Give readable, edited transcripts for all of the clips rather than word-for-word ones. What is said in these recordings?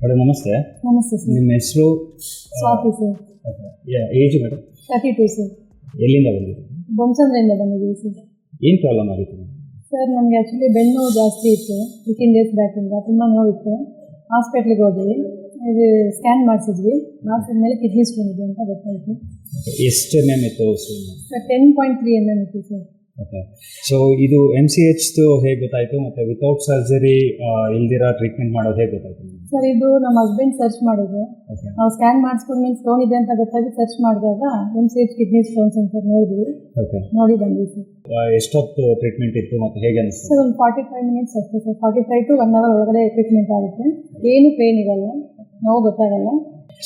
Madam ನಮಸ್ತೆ. ನಮಸ್ತೆ sir. ನಿಮ್ಮ ಹೆಸರು? Swati sir. Age madam? 32 sir. ಎಲ್ಲಿಂದ ಬಂದಿದ್ದೀರಿ? ಬೊಮ್ಮಸಂದ್ರೆಯಿಂದ ಬಂದಿದ್ದೀವಿ ಸರ್. ಏನು ಪ್ರಾಬ್ಲಮ್ ಆಗಿತ್ತು ಸರ್ ನನಗೆ ಆ್ಯಕ್ಚುಲಿ ಬೆನ್ನು ನೋವು ಜಾಸ್ತಿ ಇತ್ತು. 15 ಡೇಸ್ ಬ್ಯಾಕಿಂದ ತುಂಬ ನೋವಿತ್ತು. ಹಾಸ್ಪಿಟ್ಲಿಗೆ ಹೋದ್ವಿ, ಇದು ಸ್ಕ್ಯಾನ್ ಮಾಡಿಸಿದ್ವಿ. ಮಾಡಿಸಿದ್ಮೇಲೆ ಕಿಡ್ನಿ ಸ್ಟೋನ್ ಇದೆ ಅಂತ ಗೊತ್ತಾಯಿತು. ಎಷ್ಟು MM ಇತ್ತು? ಸರ್ 10.3 mm ಇತ್ತು ಸರ್. ಓಕೆ. ಸೊ ಇದು MCH ಹೇಗೆ ಗೊತ್ತಾಯಿತು? ಮತ್ತು ವಿತೌಟ್ ಸರ್ಜರಿ ಇಲ್ದಿರೋ ಟ್ರೀಟ್ಮೆಂಟ್ ಮಾಡೋದು ಹೇಗೆ ಗೊತ್ತಾಯಿತು? ಸರ್ ಇದು ನಮ್ಮ ಹಸ್ಬೆಂಡ್ ಸರ್ಚ್ ಮಾಡಿದ್ರು. ನಾವು ಸ್ಕ್ಯಾನ್ ಮಾಡಿಸ್ಕೊಂಡ್ಮೇಲೆ ಸ್ಟೋನ್ ಇದೆ ಅಂತ ಗೊತ್ತಾಗಿ ಸರ್ಚ್ ಮಾಡಿದಾಗ MCH ಕಿಡ್ನಿ ಸ್ಟೋನ್ಸ್ ಅಂತ ನೋಡಿದ್ವಿ. ಓಕೆ. ನೋಡಿ ಬಂದ್ವಿ ಸರ್. ಎಷ್ಟೊತ್ತು ಟ್ರೀಟ್ಮೆಂಟ್ ಇತ್ತು ಮತ್ತು ಹೇಗೆ ಅನಿಸ್ತು? ಸರ್ ಒಂದು 45 ಮಿನಿಟ್ಸ್ ಅಷ್ಟೇ ಸರ್. 45 to 1 hour ಒಳಗಡೆ ಟ್ರೀಟ್ಮೆಂಟ್ ಆಗುತ್ತೆ. ಏನು ಪೇನ್ ಇರಲ್ಲ, ನೋವು ಗೊತ್ತಾಗಲ್ಲ.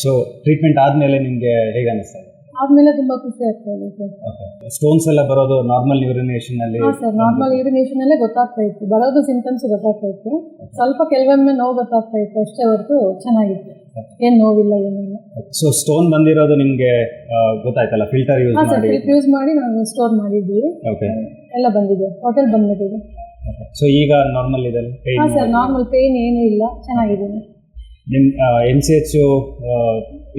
ಸೊ ಟ್ರೀಟ್ಮೆಂಟ್ ಆದಮೇಲೆ ನಿಮಗೆ ಹೇಗೆ ಅನಿಸ್ತಾ ಇದೆ? ಆದಮೇಲೆ ತುಂಬ ಖುಷಿ ಆಗ್ತಾ ಇದೆ ಸರ್. ಓಕೆ. ಸ್ಟೋನ್ಸ್ ಎಲ್ಲ ಬರೋದು ನಾರ್ಮಲ್ ಯೂರಿನೇಷನಲ್ಲಿ? ಹಾಂ ಸರ್, ನಾರ್ಮಲ್ ಯೂರಿನೇಷನಲ್ಲೇ ಗೊತ್ತಾಗ್ತಾ ಇತ್ತು. ಬರೋದು ಸಿಂಟಮ್ಸ್ ಗೊತ್ತಾಗ್ತಾ ಇತ್ತು. ಸ್ವಲ್ಪ ಕೆಲವೊಮ್ಮೆ ನೋವು ಗೊತ್ತಾಗ್ತಾ ಇತ್ತು ಅಷ್ಟೇ ಹೊರತು ಚೆನ್ನಾಗಿತ್ತು. ಏನು ನೋವಿಲ್ಲ, ಏನಿಲ್ಲ. ಸೊ ಸ್ಟೋನ್ ಬಂದಿರೋದು ನಿಮಗೆ ಗೊತ್ತಾಯ್ತಲ್ಲ, ಫಿಲ್ಟರ್ ಯೂಸ್ ಮಾಡಿ? ಫಿಲ್ಟರ್ ಯೂಸ್ ಮಾಡಿ ನಾವು ಸ್ಟೋರ್ ಮಾಡಿದ್ವಿ. ಓಕೆ. ಎಲ್ಲ ಬಂದಿದೆ, ಹೋಟೆಲ್ ಬಂದ್ಬಿಟ್ಟಿದೆ. ಸೊ ಈಗ ನಾರ್ಮಲ್ ಇದೆ? ಹಾಂ ಸರ್, ನಾರ್ಮಲ್ ಪೇನ್ ಏನೂ ಇಲ್ಲ, ಚೆನ್ನಾಗಿದೆ. ನಿಮ್ಮ MCH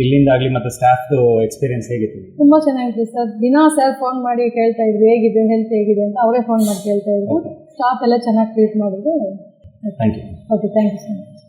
ಇಲ್ಲಿಂದಾಗಲಿ ಮತ್ತು ಸ್ಟಾಫ್ದು ಎಕ್ಸ್ಪೀರಿಯನ್ಸ್ ಹೇಗಿತ್ತು? ತುಂಬ ಚೆನ್ನಾಗಿದೆ ಸರ್. ದಿನ ಸರ್ ಫೋನ್ ಮಾಡಿ ಕೇಳ್ತಾ ಇದ್ರು ಹೇಗಿದೆ, ಹೆಲ್ತ್ ಹೇಗಿದೆ ಅಂತ. ಅವರೇ ಫೋನ್ ಮಾಡಿ ಕೇಳ್ತಾ ಇದ್ರು. ಸ್ಟಾಫ್ ಎಲ್ಲ ಚೆನ್ನಾಗಿ ಟ್ರೀಟ್ ಮಾಡಿದ್ರು. Thank you. Okay, thank you so much.